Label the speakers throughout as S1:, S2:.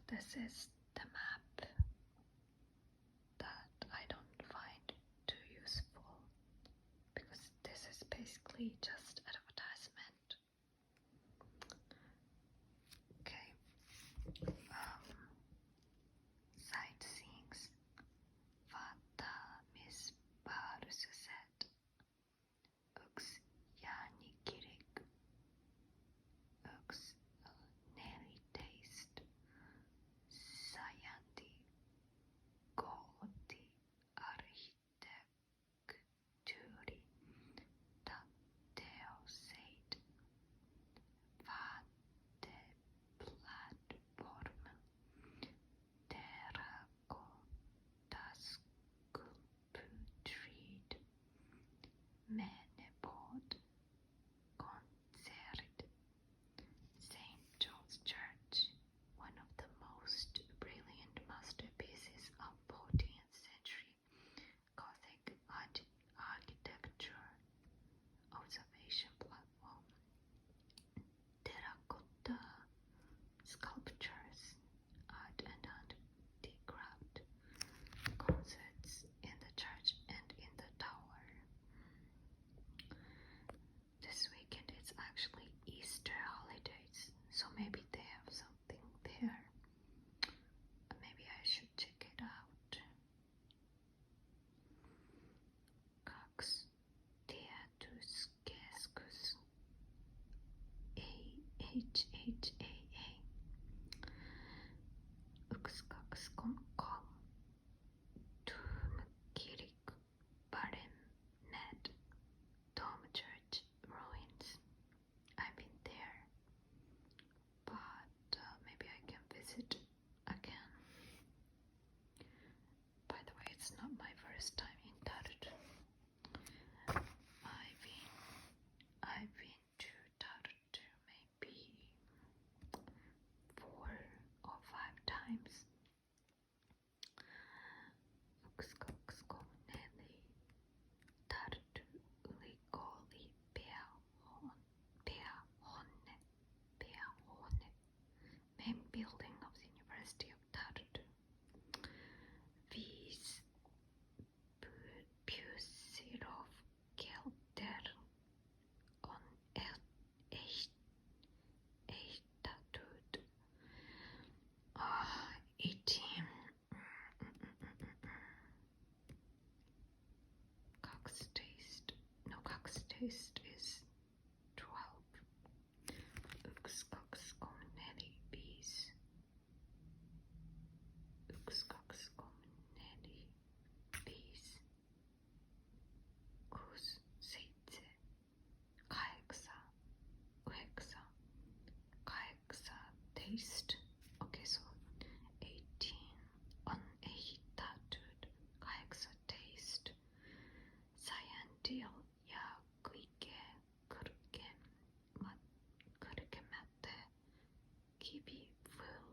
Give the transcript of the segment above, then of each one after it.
S1: this is the map that I don't find too useful because this is basically just advertisement. Okay. Sightseeings. Vaatamispaarsuset. Yksi Jaanikirik. Yksi neliteist. Sajanti kooti arkkitehtuuri teoseid. Vaateplattformen. Terrakottaskulpturer. Menepod. Konsert. St. John's Church, one of the most brilliant masterpieces of 14th century Gothic architecture. Observation platform. Terracotta sculptures, art and handicraft. Concerts in the church and in the tower. This weekend it's actually Easter holidays, so maybe they have something there. Maybe I should check it out. Kaksi Tietyskeskus. AHHAA. 1233. Tuumkirik Barenet. Dome Church ruins. I've been there, but maybe I can visit again. By the way, it's not my first time in Tartu. I've been to Tartu maybe 4 or 5 times. 1234. Tartu Ylikooli Päähuone. Main building of the University of Tartu. 5. Pyysirov Kelter on ehtatut. 18. Kaksi taste is 12. 1235. 1235. 6, 7, 8, 9, 8 taste. Okay, so 18 on ehtatut. 8 taste. Sajantil ja kyrkemmätte kivivyl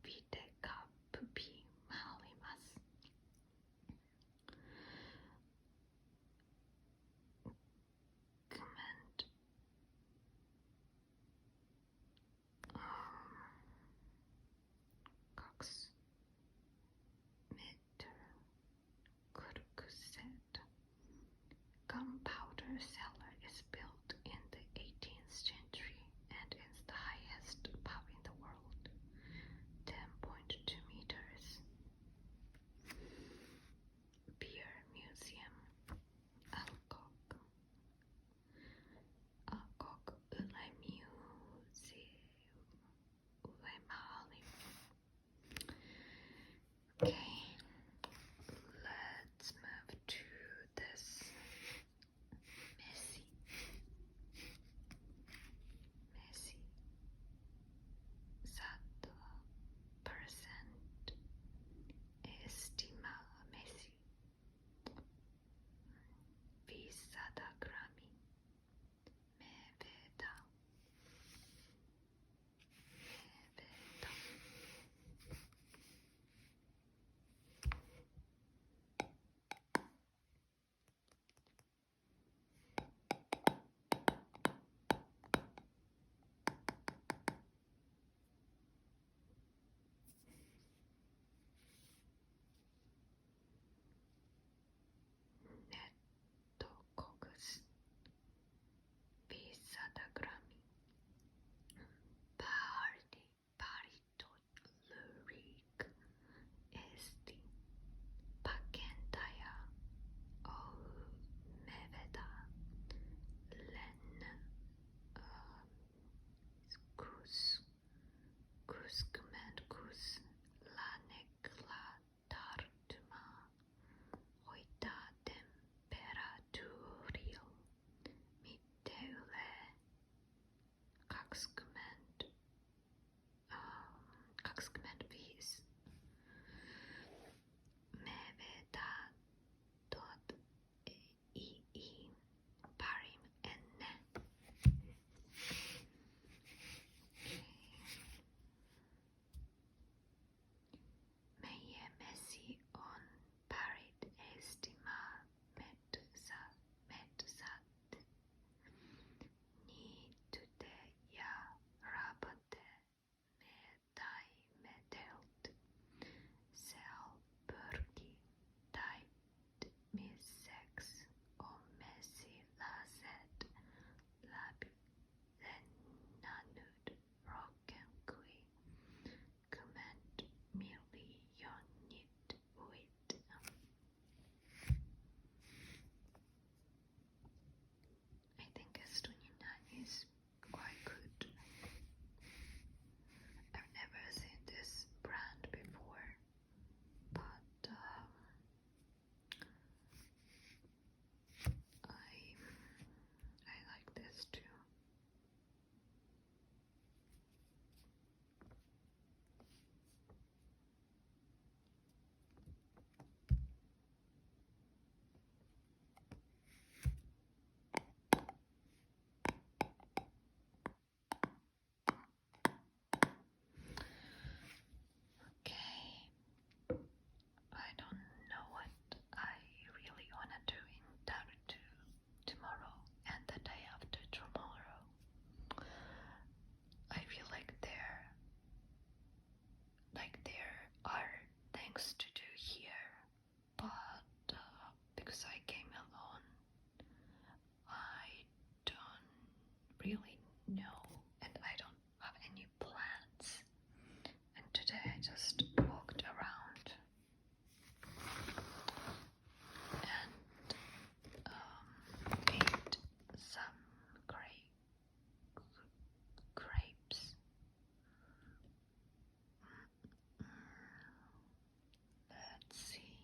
S1: videkappi maailmas. 10. Kuskumenkus lanekla tartuma hoita temperaturil mitte yle 25 me vedän ii parim enne. Meie mesi on parit Eestimaa metsät, niityte ja rabate me taimetelt. Seal pyrki taitmiseksi on mesiläiset läpi lennänyt rohkeampi 10 miljoonit uit. I think Estonian is quite good. I've never seen this brand before, but I like this too. Okay, I don't know what I really want to do in Tartu tomorrow and the day after tomorrow. I feel like there are things to do here, but because I came alone, I don't really know and I don't have any plans. And today I just walked around and ate some grapes. Let's see.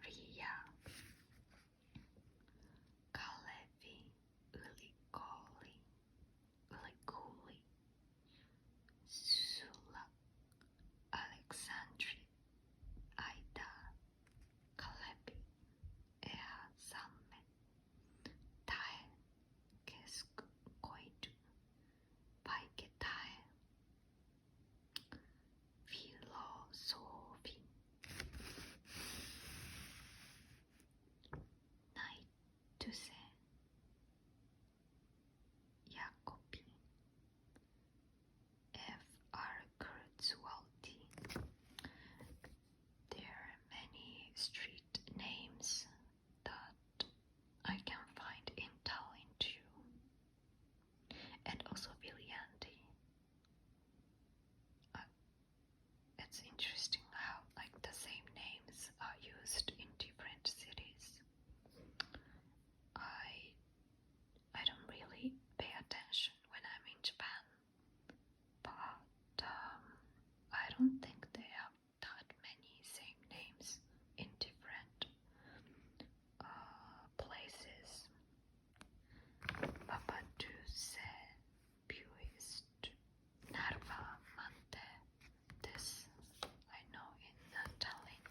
S1: Ria, Kalevi, Ylikuli, Sula, Alexandri, Aida, Kalevi, Ea Samme, Tae, Keskoitu, Paiketae, Filosofi, Naituse, Jakobi, F.R. Kurzweil. There are many street names that I can find in Tallinn too, and also Viljandi. It's interesting how like the same names are used in different cities. I don't really pay attention when I'm in Japan, but I don't think they have that many same names in different places. Papaduse, Puist, Narva, Mante. This I know in Tallinn.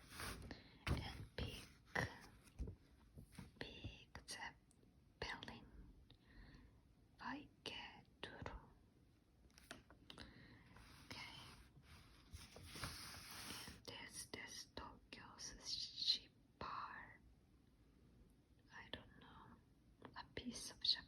S1: And Big Zeppelin, Vaike Turu. Okay. And there's this Tokyo's ship bar. I don't know. A piece of Japan.